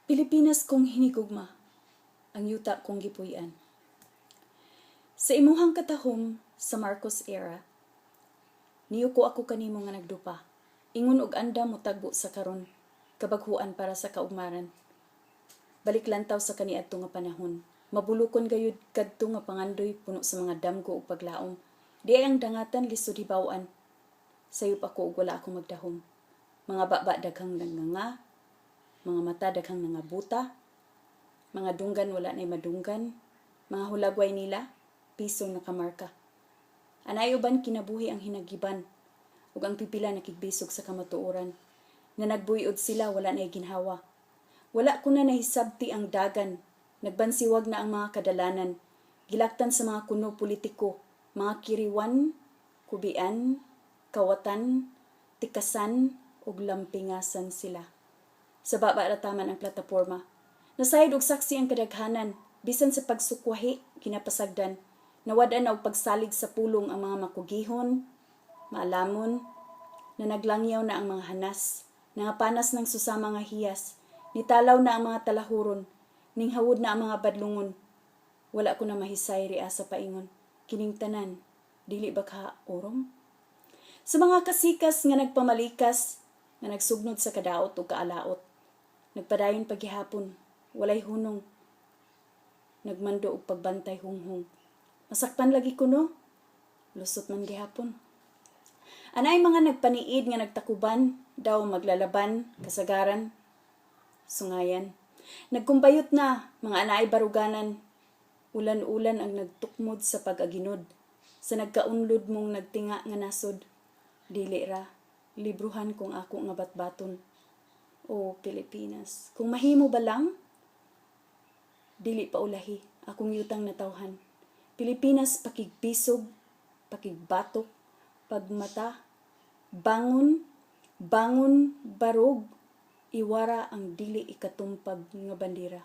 Pilipinas kong hinigugma, ang yuta kong Gipoy'an. Sa imuhang katahum sa Marcos era, Niyuko ako kanimo nga nagdupa. Ingon og andam motagbo sa Karon, Kabaghuan para sa kaugmaran. Balik-lantaw sa kaniadto nga panahon. Mabulokon gayud kadto nga pangandoy puno sa mga damgo ug paglaum. Diay ang dangatan lisod hibaw-an. Sayop ako ug wala ako magdahom. Mga baba daghang nanganga, mga mata daghang nangabuta, mga dunggan wala nay madunggan, mga hulagway nila piso nakamarka. Anaa'y uban kinabuhi ang hinagiban, ug ang pipila nakigbisog sa kamatuoran. Nanagbuy-od sila wala nay ginhawa. Wala ko na nahisab'ti ang dagan, nagbansiwag na ang mga kadalanan. Gilaktan sa mga kuno politiko, mga kiriwan, kubian, kawatan, tikasan, ug lampingasan sila. Sa baba rataman ang plataporma. Nasayod og saksi ang kadaghanan, bisan sa pagsukwahi, kinapasagdan. Nawadan og pagsalig sa pulong ang mga makugihon, maalamon, na naglangyaw na ang mga hanas, nangapanas ng susama nga hiyas, nitalaw na ang mga talahuron, ninghawod na ang mga badlungon. Wala ko na mahisay ria sa paingon, kining tanan, dili ba ka orom? Sa mga kasikas nga nagpamalikas, nga nagsugnod sa kadaot o kaalaot, nagpadayon paghihapon, walay hunong, nagmando og pagbantay hunghong. Masakpan lagi ko no, lusot man gihapon. Anaa'y mga nagpaniid nga nagtakuban, daw maglalaban, kasagaran, sungayan. Nagkumbayot na, mga anaa'y baruganan, ulan-ulan ang nagtukmod sa pag-aginod, sa nagkaunlod mong nagtinga nga nasod, dili ra, libruhan kung ako nga batbaton. O Pilipinas, kung mahimo ba lang, dili pa ulahi, akong yutang natawhan. Pilipinas, pakigbisog, pakigbatok, pagmata, bangon, bangon, barog, iwara ang dili ikatumpag nga bandira.